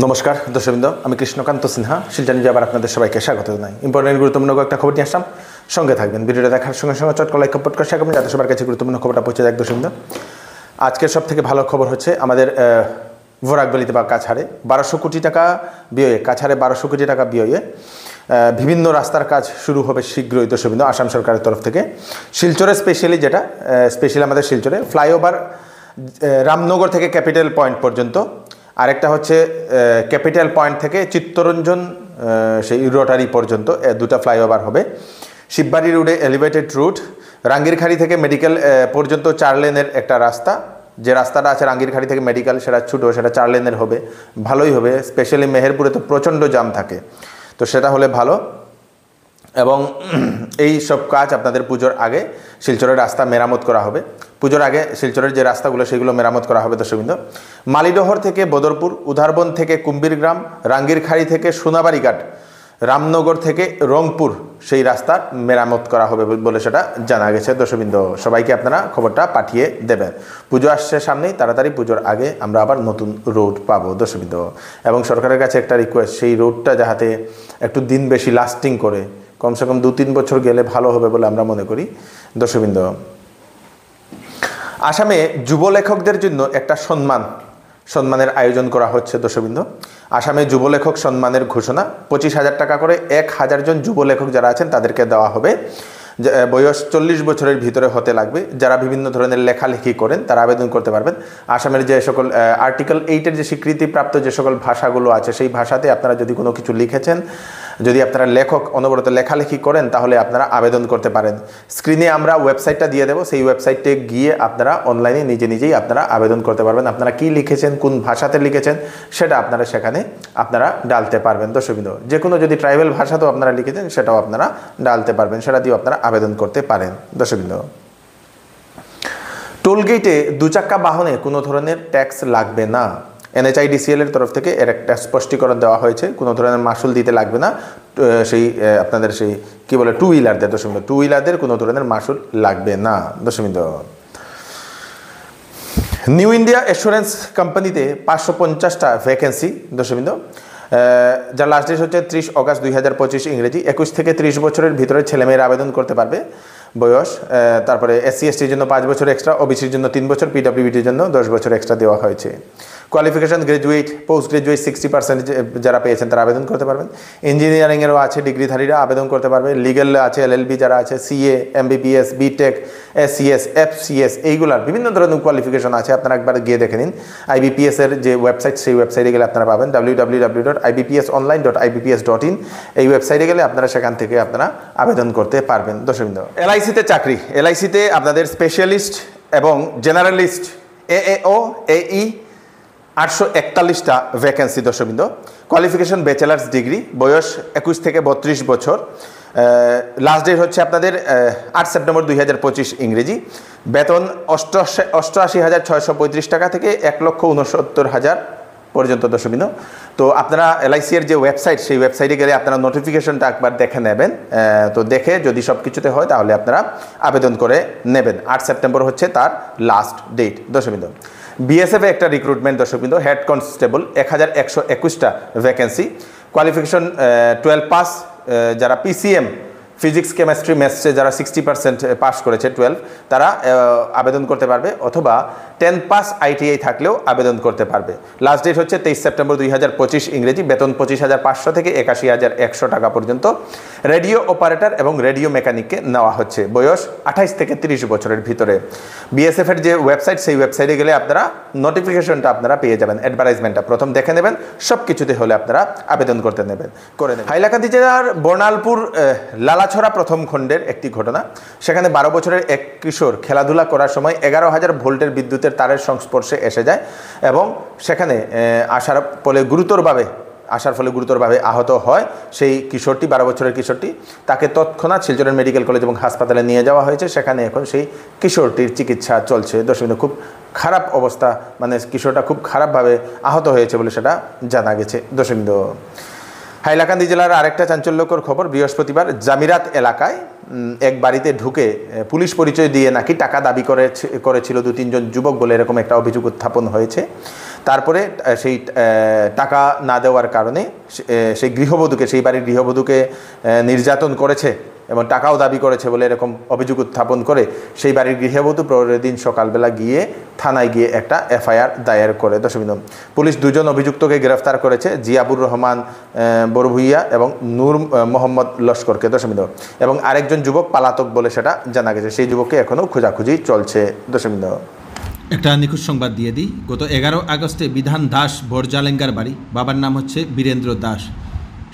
নমস্কার দর্শকবৃন্দ, আমি কৃষ্ণকান্ত সিনহা শিলচর নিউজে আবার আপনাদের সবাইকে স্বাগত জানাই। ইম্পর্টেন্ট গুরুত্বপূর্ণ কয়েকটা খবর নিয়ে আসলাম, সঙ্গে থাকবেন। ভিডিওটা দেখার সঙ্গে সঙ্গে চট করে লাইক কমেন্ট করে শেয়ার করবেন যাতে সবার কাছে গুরুত্বপূর্ণ খবরটা পৌঁছে যায়। দর্শকবৃন্দ, আজকের সব থেকে ভালো খবর হচ্ছে আমাদের ভোরাকবেলিতে বা কাছাড়ে 1200 কোটি টাকা ব্যয়ে, কাছাড়ে 1200 কোটি টাকা ব্যয়ে বিভিন্ন রাস্তার কাজ শুরু হবে শীঘ্রই। দর্শকবৃন্দ, আসাম সরকারের তরফ থেকে শিলচরে স্পেশালি আমাদের শিলচরে ফ্লাইওভার রামনগর থেকে ক্যাপিটাল পয়েন্ট পর্যন্ত, আরেকটা হচ্ছে ক্যাপিটাল পয়েন্ট থেকে চিত্তরঞ্জন সেই রোটারি পর্যন্ত দুটা ফ্লাইওভার হবে। শিববাড়ি রোডে এলিভেটেড রুট, রাঙ্গিরখাড়ি থেকে মেডিকেল পর্যন্ত 4 লেনের একটা রাস্তা, যে রাস্তাটা আছে রাঙ্গিরখাড়ি থেকে মেডিকেল সেটা ছোটো, সেটা 4 লেনের হবে, ভালোই হবে। স্পেশালি মেহেরপুরে তো প্রচণ্ড জাম থাকে, তো সেটা হলে ভালো। এবং এই সব কাজ আপনাদের পুজোর আগে শিলচরের রাস্তা মেরামত করা হবে। পুজোর আগে শিলচরের যে রাস্তাগুলো সেগুলো মেরামত করা হবে। দর্শকবৃন্দ, মালিডহর থেকে বদরপুর, উধারবন থেকে কুম্ভীরগ্রাম, রাঙ্গিরখাড়ি থেকে সোনাবাড়িঘাট, রামনগর থেকে রংপুর সেই রাস্তা মেরামত করা হবে বলে সেটা জানা গেছে। দর্শকবৃন্দ, সবাইকে আপনারা খবরটা পাঠিয়ে দেবেন। পুজো আসছে সামনেই, তাড়াতাড়ি পুজোর আগে আমরা আবার নতুন রোড পাবো। দর্শকবৃন্দ, এবং সরকারের কাছে একটা রিকোয়েস্ট, সেই রোডটা যাতে একটু দিন বেশি লাস্টিং করে, কমসে কম 2-3 বছর গেলে ভালো হবে বলে আমরা মনে করি। দর্শকবৃন্দ, আসামে যুব লেখকদের জন্য একটা সম্মানের আয়োজন করা হচ্ছে। দর্শকবৃন্দ, আসামে যুব লেখক সম্মানের ঘোষণা, 25,000 টাকা করে 1000 জন যুব লেখক যারা আছেন তাদেরকে দেওয়া হবে। বয়স 40 বছরের ভিতরে হতে লাগবে। যারা বিভিন্ন ধরনের লেখালেখি করেন তারা আবেদন করতে পারবেন। আসামের যে সকল আর্টিকেল 8-এর যে স্বীকৃতিপ্রাপ্ত যে সকল ভাষাগুলো আছে সেই ভাষাতে আপনারা যদি কোনো কিছু লিখেছেন, যদি আপনারা লেখক অনবরত লেখালেখি করেন, তাহলে আপনারা আবেদন করতে পারেন। স্ক্রিনে আমরা ওয়েবসাইটটা দিয়ে দেবো, সেই ওয়েবসাইটে গিয়ে আপনারা অনলাইনে নিজেই আপনারা আবেদন করতে পারবেন। আপনারা কি লিখেছেন, কোন ভাষাতে লিখেছেন সেটা আপনারা সেখানে ডালতে পারবেন। দর্শকবৃন্দ, যে কোনো যদি ট্রাইবাল ভাষাতেও আপনারা লিখেছেন সেটাও আপনারা ডালতে পারবেন, সেটা দিয়েও আপনারা আবেদন করতে পারেন। দর্শকবৃন্দ, টোলগেটে 2 চাক্কা বাহনে কোনো ধরনের ট্যাক্স লাগবে না। NHIDCL এর তরফ থেকে এর একটা স্পষ্টীকরণ দেওয়া হয়েছে, কোনো ধরনের মাসুল দিতে লাগবে না। সেই আপনাদের সেই কী বলে 2 হুইলারদের, দর্শকবৃন্দ 2 হুইলারদের কোনো ধরনের মাসুল লাগবে না। দর্শকবৃন্দ, নিউ ইন্ডিয়া অ্যাসুরেন্স কোম্পানিতে 550টা ভ্যাকেন্সি। দর্শকবৃন্দ, যার লাস্ট ডেট হচ্ছে 30 অগাস্ট 2025 ইংরেজি। 21 থেকে 30 বছরের ভিতরে ছেলেমেয়েরা আবেদন করতে পারবে বয়স। তারপরে SC/STর জন্য 5 বছর এক্সট্রা, OBCর জন্য 3 বছর, PWBTর জন্য 10 বছর এক্সট্রা দেওয়া হয়েছে। কোয়ালিফিকেশন গ্রাজুয়েট, পোস্ট গ্রাজুয়েট 60% যারা পেয়েছেন তারা আবেদন করতে পারবেন। ইঞ্জিনিয়ারিংয়েরও আছে, ডিগ্রিধারীরা আবেদন করতে পারবে। লিগ্যাল আছে, LLB যারা আছে, CA, MBBS, BTech, SCS, FCS এইগুলার বিভিন্ন ধরনের কোয়ালিফিকেশন আছে। আপনারা একবার গিয়ে দেখে নিন। IBPS এর যে ওয়েবসাইট, সেই ওয়েবসাইটে গেলে আপনারা পাবেন www.ibpsonline.ibps.in। এই ওয়েবসাইটে গেলে আপনারা সেখান থেকে আপনারা আবেদন করতে পারবেন। দর্শকবৃন্দ, LICতে চাকরি, LICতে আপনাদের স্পেশালিস্ট এবং জেনারেলিস্ট AAO, AE 841টা ভ্যাকেন্সি। দর্শকবৃন্দ, কোয়ালিফিকেশন ব্যাচেলার্স ডিগ্রি, বয়স 21 থেকে 32 বছর। লাস্ট ডেট হচ্ছে আপনাদের 8 সেপ্টেম্বর 2025 ইংরেজি। বেতন 88,635 টাকা থেকে 1,69,000 পর্যন্ত। দর্শকবৃন্দ, তো আপনারা LIC এর যে ওয়েবসাইট, সেই ওয়েবসাইটে গেলে আপনারা নোটিফিকেশনটা একবার দেখে নেবেন। তো দেখে যদি সব কিছুতে হয় তাহলে আপনারা আবেদন করে নেবেন। 8 সেপ্টেম্বর হচ্ছে তার লাস্ট ডেট। দর্শকবৃন্দ, BSF এ একটা রিক্রুটমেন্ট। দর্শকবৃন্দ, হেড কনস্টেবল 1121টা ভ্যাকেন্সি। কোয়ালিফিকেশন 12 পাস, যারা PCM ফিজিক্স, কেমিস্ট্রি, ম্যাথসে যারা 60% পাস করেছে 12, তারা আবেদন করতে পারবে, অথবা 10 পাস ITI থাকলেও আবেদন করতে পারবে। লাস্ট ডেট হচ্ছে 23 সেপ্টেম্বর 2025 ইংরেজি। বেতন 25,500 থেকে 81,100 টাকা পর্যন্ত। রেডিও অপারেটর এবং রেডিও মেকানিককে নেওয়া হচ্ছে। বয়স 28 থেকে 30 বছরের ভিতরে। BSF এর যে ওয়েবসাইট, সেই ওয়েবসাইটে গেলে আপনারা নোটিফিকেশনটা আপনারা পেয়ে যাবেন, অ্যাডভার্টাইজমেন্টটা প্রথম দেখে নেবেন। সব কিছুতে হলে আপনারা আবেদন করতে নেবেন। হাইলাকান্দি জেলার বর্ণালপুর লালাছড়া প্রথম খণ্ডের একটি ঘটনা। সেখানে 12 বছরের এক কিশোর খেলাধুলা করার সময় 11,000 ভোল্টের বিদ্যুতের তারের সংস্পর্শে এসে যায় এবং সেখানে আসার ফলে গুরুতরভাবে আহত হয় সেই কিশোরটি। 12 বছরের কিশোরটি, তাকে তৎক্ষণাৎ শিলচরের মেডিকেল কলেজ এবং হাসপাতালে নিয়ে যাওয়া হয়েছে। সেখানে এখন সেই কিশোরটির চিকিৎসা চলছে। দর্শকবৃন্দ, খুব খারাপ অবস্থা, মানে কিশোরটা খুব খারাপভাবে আহত হয়েছে বলে সেটা জানা গেছে। দর্শকবৃন্দ, হাইলাকান্দি জেলার আরেকটা চাঞ্চল্যকর খবর। বৃহস্পতিবার জামিরাত এলাকায় এক বাড়িতে ঢুকে পুলিশ পরিচয় দিয়ে নাকি টাকা দাবি করেছিল 2-3 জন যুবক বলে এরকম একটা অভিযোগ উত্থাপন হয়েছে। তারপরে সেই টাকা না দেওয়ার কারণে সেই গৃহবধূকে, সেই বাড়ির গৃহবধূকে নির্যাতন করেছে এবং টাকাও দাবি করেছে বলে এরকম অভিযোগ উত্থাপন করে সেই বাড়ির গৃহবধূ পরের দিন সকালবেলা গিয়ে থানায় গিয়ে একটা এফআইআর দায়ের করে। দর্শকবৃন্দ, পুলিশ 2 জন অভিযুক্তকে গ্রেফতার করেছে, জিয়াবুর রহমান বড়ভুইয়া এবং নূর মোহাম্মদ লস্করকে। দর্শকবৃন্দ, এবং আরেকজন যুবক পালাতক বলে সেটা জানা গেছে, সেই যুবককে এখনও খোঁজাখুঁজি চলছে। দর্শকবৃন্দ, একটা নিখোঁজ সংবাদ দিয়ে দিই। গত 11 আগস্টে বিধান দাস বরজালেঙ্গার বাড়ি, বাবার নাম হচ্ছে বীরেন্দ্র দাস।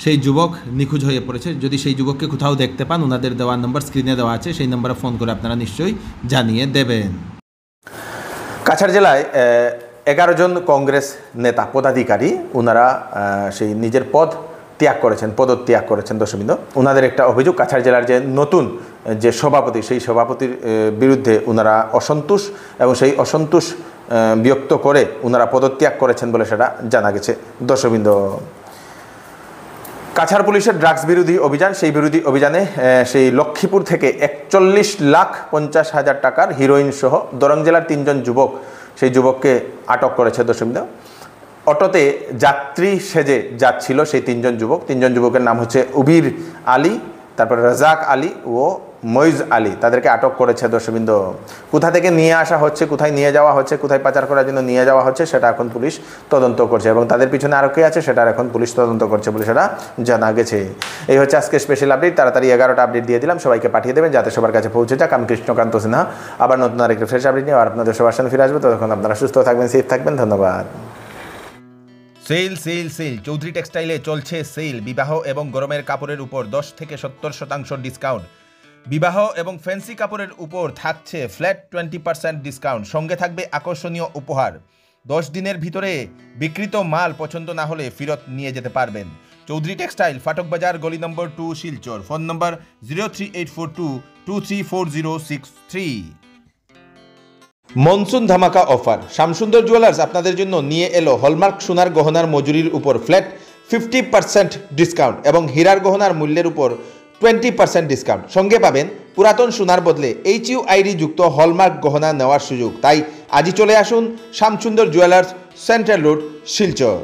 সেই যুবক নিখোঁজ হয়ে পড়েছে। যদি সেই যুবককে কোথাও দেখতে পান, ওনাদের দেওয়া নম্বর স্ক্রিনে দেওয়া আছে, সেই নম্বরে ফোন করে আপনারা নিশ্চয়ই জানিয়ে দেবেন। কাছাড় জেলায় 11 জন কংগ্রেস নেতা পদাধিকারী ওনারা সেই নিজের পদত্যাগ করেছেন। দর্শকবৃন্দ, ওনাদের একটা অভিযোগ, কাছাড় জেলার যে নতুন যে সভাপতি, সেই সভাপতির বিরুদ্ধে ওনারা অসন্তোষ এবং সেই অসন্তোষ ব্যক্ত করে ওনারা পদত্যাগ করেছেন বলে সেটা জানা গেছে। দর্শকবৃন্দ, কাছাড় পুলিশের ড্রাগস বিরোধী অভিযান, সেই বিরোধী অভিযানে সেই লক্ষ্মীপুর থেকে 41,50,000 টাকার হিরোইন সহ দরং জেলার 3 জন যুবক, সেই যুবককে আটক করেছে। দর্শকবৃন্দ, অটোতে যাত্রী সেজে যাচ্ছিল সেই 3 জন যুবক। 3 জন যুবকের নাম হচ্ছে উবির আলী, তারপরে রাজাক আলী ও মইজ আলী, তাদেরকে আটক করেছে। দর্শকবৃন্দ, কোথা থেকে নিয়ে আসা হচ্ছে, কোথায় নিয়ে যাওয়া হচ্ছে, কোথায় পাচার করার জন্য নিয়ে যাওয়া হচ্ছে, সেটা এখন পুলিশ তদন্ত করছে এবং তাদের পিছনে আরও কে আছে সেটার এখন পুলিশ তদন্ত করছে বলে সেটা জানা গেছে। এই হচ্ছে আজকে স্পেশাল আপডেট। তাড়াতাড়ি 11টা আপডেট দিয়ে দিলাম, সবাইকে পাঠিয়ে দেবেন যাতে সবার কাছে পৌঁছে যাক। আমি কৃষ্ণকান্ত সিনহা, আবার নতুন আরেকটা ফ্রেশ আপডেট নিয়ে আর আপনাদের সবার সামনে ফিরে আসবো। তখন আপনারা সুস্থ থাকবেন, সেফ থাকবেন। ধন্যবাদ। সেল সেল সেল চৌধুরী টেক্সটাইলে চলছে সেল। বিবাহ এবং গরমের কাপড়ের উপর 10 থেকে 70% ডিসকাউন্ট। বিবাহ এবং ফ্যান্সি কাপড়ের উপর থাকছে ফ্ল্যাট 20% ডিসকাউন্ট, সঙ্গে থাকবে আকর্ষণীয় উপহার। 10 দিনের ভিতরে বিক্রিত মাল পছন্দ না হলে ফেরত নিয়ে যেতে পারবেন। চৌধুরী টেক্সটাইল, ফাটক বাজার, গলি number 2, Silchar. Phone number 038422340663। Monsoon ধামাকা অফার, শ্যামসুন্দর জুয়েলার্স আপনাদের জন্য নিয়ে এলো হলমার্ক সোনার গহনার মজুরির উপর ফ্ল্যাট 50% ডিসকাউন্ট এবং হীরার গহনার মূল্যের উপর 20% ডিসকাউন্ট। সঙ্গে পাবেন পুরাতন সোনার বদলে HUID যুক্ত হলমার্ক গহনা নেওয়ার সুযোগ। তাই আজই চলে আসুন Shyamsundar jewellers, central road, Silchar.